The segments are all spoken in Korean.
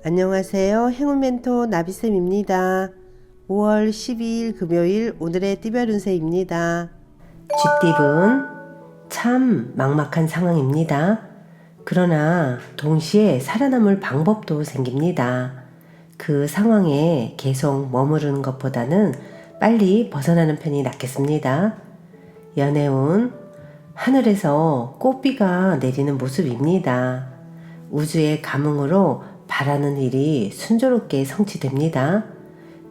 안녕하세요. 행운 멘토 나비쌤입니다. 5월 12일 금요일 오늘의 띠별 운세입니다. 쥐띠분 참 막막한 상황입니다. 그러나 동시에 살아남을 방법도 생깁니다. 그 상황에 계속 머무르는 것보다는 빨리 벗어나는 편이 낫겠습니다. 연애운 하늘에서 꽃비가 내리는 모습입니다. 우주의 감흥으로 바라는 일이 순조롭게 성취됩니다.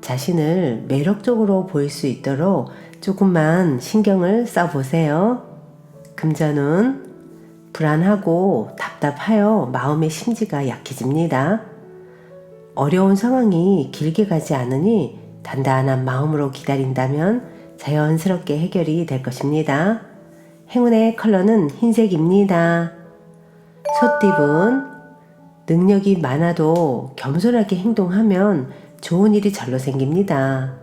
자신을 매력적으로 보일 수 있도록 조금만 신경을 써보세요. 금전운 불안하고 답답하여 마음의 심지가 약해집니다. 어려운 상황이 길게 가지 않으니 단단한 마음으로 기다린다면 자연스럽게 해결이 될 것입니다. 행운의 컬러는 흰색입니다. 소띠분 능력이 많아도 겸손하게 행동하면 좋은 일이 절로 생깁니다.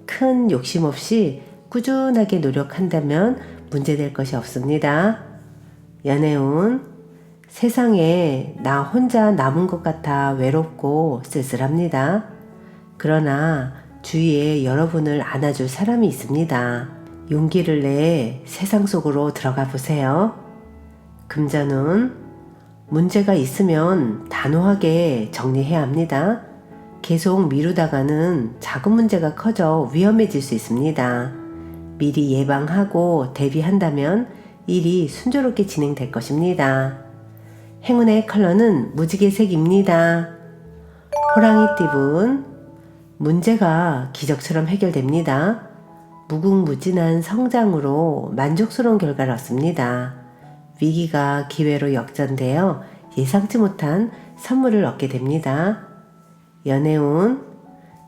큰 욕심 없이 꾸준하게 노력한다면 문제될 것이 없습니다. 연애운 세상에 나 혼자 남은 것 같아 외롭고 쓸쓸합니다. 그러나 주위에 여러분을 안아줄 사람이 있습니다. 용기를 내 세상 속으로 들어가 보세요. 금전운 문제가 있으면 단호하게 정리해야 합니다. 계속 미루다가는 작은 문제가 커져 위험해질 수 있습니다. 미리 예방하고 대비한다면 일이 순조롭게 진행될 것입니다. 행운의 컬러는 무지개색입니다. 호랑이띠분 문제가 기적처럼 해결됩니다. 무궁무진한 성장으로 만족스러운 결과를 얻습니다. 위기가 기회로 역전되어 예상치 못한 선물을 얻게 됩니다. 연애운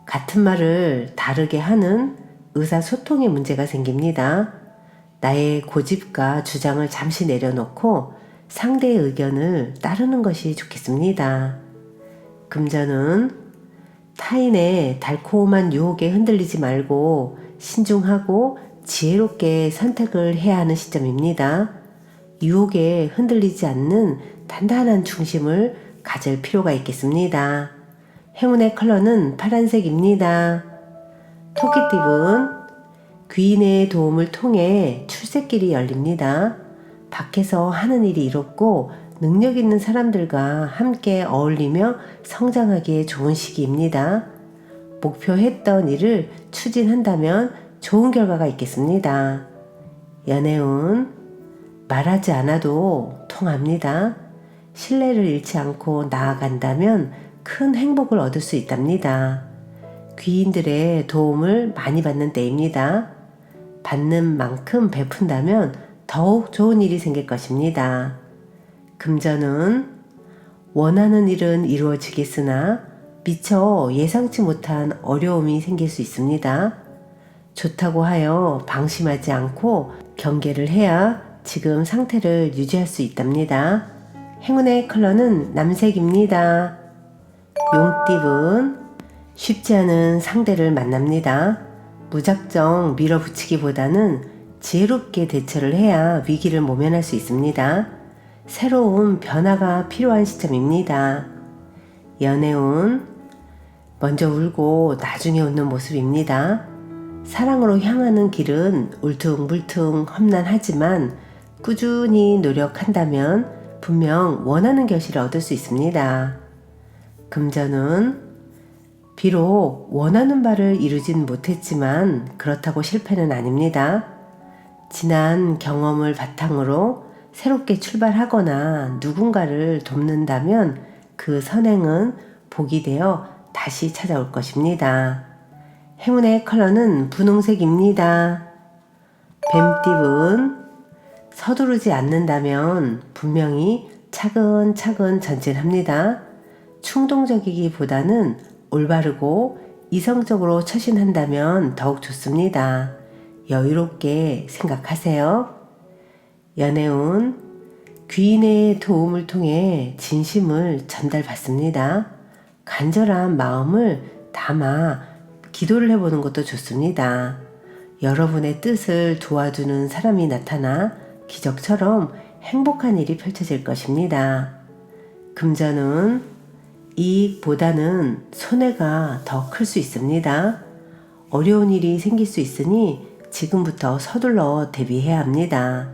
같은 말을 다르게 하는 의사소통에 문제가 생깁니다. 나의 고집과 주장을 잠시 내려놓고 상대의 의견을 따르는 것이 좋겠습니다. 금전은 타인의 달콤한 유혹에 흔들리지 말고 신중하고 지혜롭게 선택을 해야 하는 시점입니다. 유혹에 흔들리지 않는 단단한 중심을 가질 필요가 있겠습니다. 행운의 컬러는 파란색입니다. 토끼띠분 귀인의 도움을 통해 출세길이 열립니다. 밖에서 하는 일이 이롭고 능력 있는 사람들과 함께 어울리며 성장하기에 좋은 시기입니다. 목표했던 일을 추진한다면 좋은 결과가 있겠습니다. 연애운 말하지 않아도 통합니다. 신뢰를 잃지 않고 나아간다면 큰 행복을 얻을 수 있답니다. 귀인들의 도움을 많이 받는 때입니다. 받는 만큼 베푼다면 더욱 좋은 일이 생길 것입니다. 금전은 원하는 일은 이루어지겠으나 미처 예상치 못한 어려움이 생길 수 있습니다. 좋다고 하여 방심하지 않고 경계를 해야 지금 상태를 유지할 수 있답니다. 행운의 컬러는 남색입니다. 용띠분 쉽지 않은 상대를 만납니다. 무작정 밀어붙이기보다는 지혜롭게 대처를 해야 위기를 모면할 수 있습니다. 새로운 변화가 필요한 시점입니다. 연애운 먼저 울고 나중에 웃는 모습입니다. 사랑으로 향하는 길은 울퉁불퉁 험난하지만 꾸준히 노력한다면 분명 원하는 결실을 얻을 수 있습니다. 금전은 비록 원하는 바를 이루진 못했지만 그렇다고 실패는 아닙니다. 지난 경험을 바탕으로 새롭게 출발하거나 누군가를 돕는다면 그 선행은 복이 되어 다시 찾아올 것입니다. 행운의 컬러는 분홍색입니다. 뱀띠분 서두르지 않는다면 분명히 차근차근 전진합니다. 충동적이기보다는 올바르고 이성적으로 처신한다면 더욱 좋습니다. 여유롭게 생각하세요. 연애운 귀인의 도움을 통해 진심을 전달받습니다. 간절한 마음을 담아 기도를 해보는 것도 좋습니다. 여러분의 뜻을 도와주는 사람이 나타나 기적처럼 행복한 일이 펼쳐질 것입니다. 금전은 이익보다는 손해가 더 클 수 있습니다. 어려운 일이 생길 수 있으니 지금부터 서둘러 대비해야 합니다.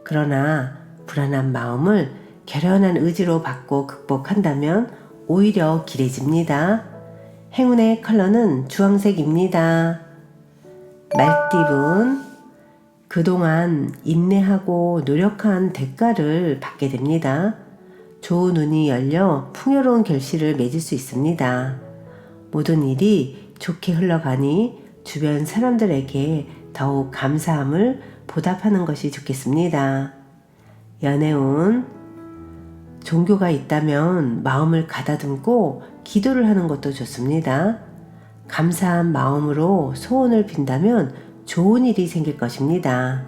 그러나 불안한 마음을 결연한 의지로 받고 극복한다면 오히려 길해집니다. 행운의 컬러는 주황색입니다. 말띠분, 그동안 인내하고 노력한 대가를 받게 됩니다. 좋은 운이 열려 풍요로운 결실을 맺을 수 있습니다. 모든 일이 좋게 흘러가니 주변 사람들에게 더욱 감사함을 보답하는 것이 좋겠습니다. 연애운, 종교가 있다면 마음을 가다듬고 기도를 하는 것도 좋습니다. 감사한 마음으로 소원을 빈다면 좋은 일이 생길 것입니다.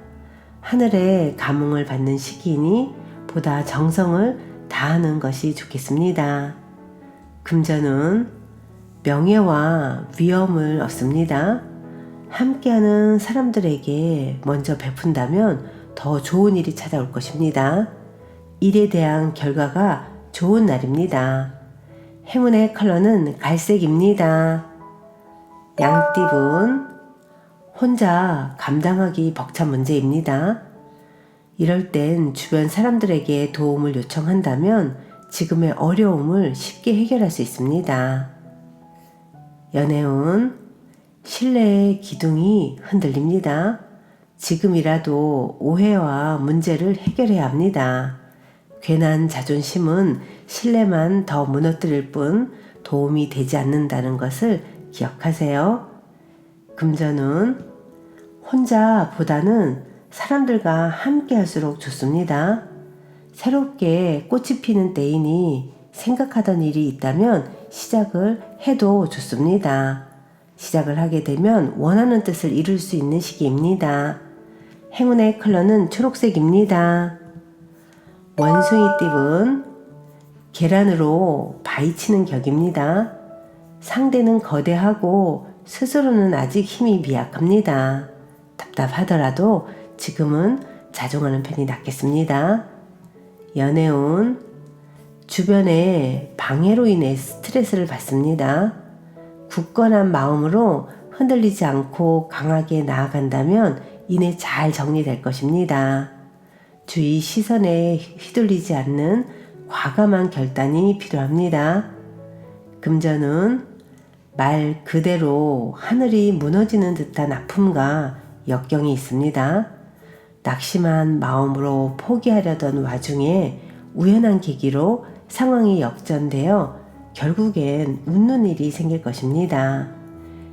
하늘의 감흥을 받는 시기이니 보다 정성을 다하는 것이 좋겠습니다. 금전은 명예와 위엄을 얻습니다. 함께하는 사람들에게 먼저 베푼다면 더 좋은 일이 찾아올 것입니다. 일에 대한 결과가 좋은 날입니다. 행운의 컬러는 갈색입니다. 양띠분, 혼자 감당하기 벅찬 문제입니다. 이럴 땐 주변 사람들에게 도움을 요청한다면 지금의 어려움을 쉽게 해결할 수 있습니다. 연애운, 신뢰의 기둥이 흔들립니다. 지금이라도 오해와 문제를 해결해야 합니다. 괜한 자존심은 신뢰만 더 무너뜨릴 뿐 도움이 되지 않는다는 것을 기억하세요. 금전운, 혼자보다는 사람들과 함께 할수록 좋습니다. 새롭게 꽃이 피는 때이니 생각하던 일이 있다면 시작을 해도 좋습니다. 시작을 하게 되면 원하는 뜻을 이룰 수 있는 시기입니다. 행운의 컬러는 초록색입니다. 원숭이띠분, 계란으로 바위치는 격입니다. 상대는 거대하고 스스로는 아직 힘이 미약합니다. 답답하더라도 지금은 자중하는 편이 낫겠습니다. 연애운, 주변의 방해로 인해 스트레스를 받습니다. 굳건한 마음으로 흔들리지 않고 강하게 나아간다면 이내 잘 정리될 것입니다. 주위 시선에 휘둘리지 않는 과감한 결단이 필요합니다. 금전은 말 그대로 하늘이 무너지는 듯한 아픔과 역경이 있습니다. 낙심한 마음으로 포기하려던 와중에 우연한 계기로 상황이 역전되어 결국엔 웃는 일이 생길 것입니다.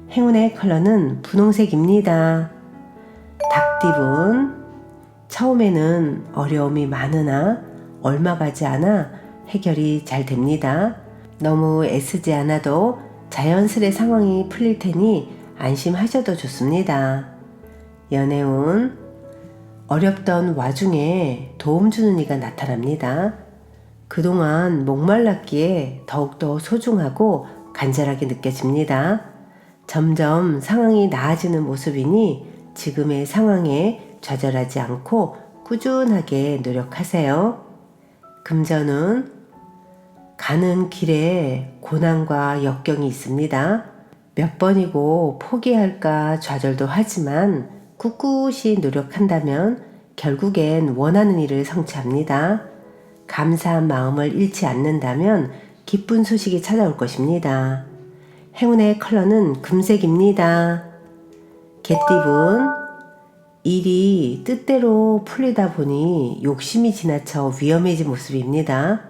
행운의 컬러는 분홍색입니다. 닭띠분, 처음에는 어려움이 많으나 얼마 가지 않아 해결이 잘 됩니다. 너무 애쓰지 않아도 자연스레 상황이 풀릴 테니 안심하셔도 좋습니다. 연애운, 어렵던 와중에 도움 주는 이가 나타납니다. 그동안 목말랐기에 더욱더 소중하고 간절하게 느껴집니다. 점점 상황이 나아지는 모습이니 지금의 상황에 좌절하지 않고 꾸준하게 노력하세요. 금전은 가는 길에 고난과 역경이 있습니다. 몇 번이고 포기할까 좌절도 하지만 꿋꿋이 노력한다면 결국엔 원하는 일을 성취합니다. 감사한 마음을 잃지 않는다면 기쁜 소식이 찾아올 것입니다. 행운의 컬러는 금색입니다. 개띠분, 일이 뜻대로 풀리다 보니 욕심이 지나쳐 위험해진 모습입니다.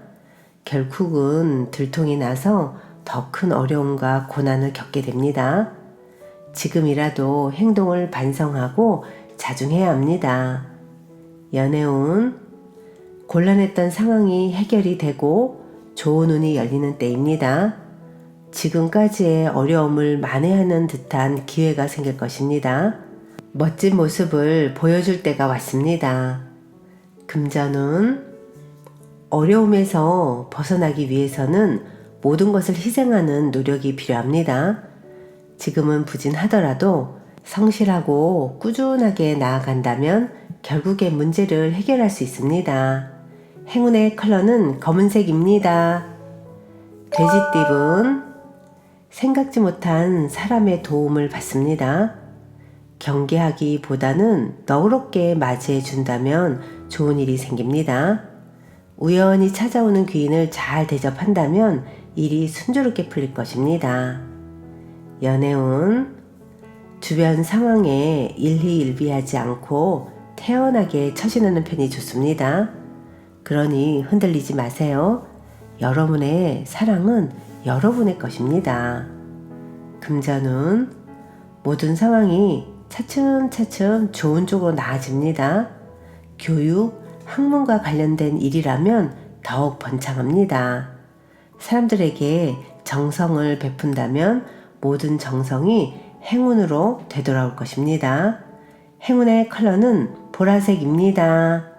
결국은 들통이 나서 더 큰 어려움과 고난을 겪게 됩니다. 지금이라도 행동을 반성하고 자중해야 합니다. 연애운, 곤란했던 상황이 해결이 되고 좋은 운이 열리는 때입니다. 지금까지의 어려움을 만회하는 듯한 기회가 생길 것입니다. 멋진 모습을 보여줄 때가 왔습니다. 금전운, 어려움에서 벗어나기 위해서는 모든 것을 희생하는 노력이 필요합니다. 지금은 부진하더라도 성실하고 꾸준하게 나아간다면 결국에 문제를 해결할 수 있습니다. 행운의 컬러는 검은색입니다. 돼지띠분 생각지 못한 사람의 도움을 받습니다. 경계하기보다는 너그럽게 맞이해 준다면 좋은 일이 생깁니다. 우연히 찾아오는 귀인을 잘 대접한다면 일이 순조롭게 풀릴 것입니다. 연애운 주변 상황에 일희일비하지 않고 태연하게 처신하는 편이 좋습니다. 그러니 흔들리지 마세요. 여러분의 사랑은 여러분의 것입니다. 금전운 모든 상황이 차츰차츰 좋은 쪽으로 나아집니다. 교육, 학문과 관련된 일이라면 더욱 번창합니다. 사람들에게 정성을 베푼다면 모든 정성이 행운으로 되돌아올 것입니다. 행운의 컬러는 보라색입니다.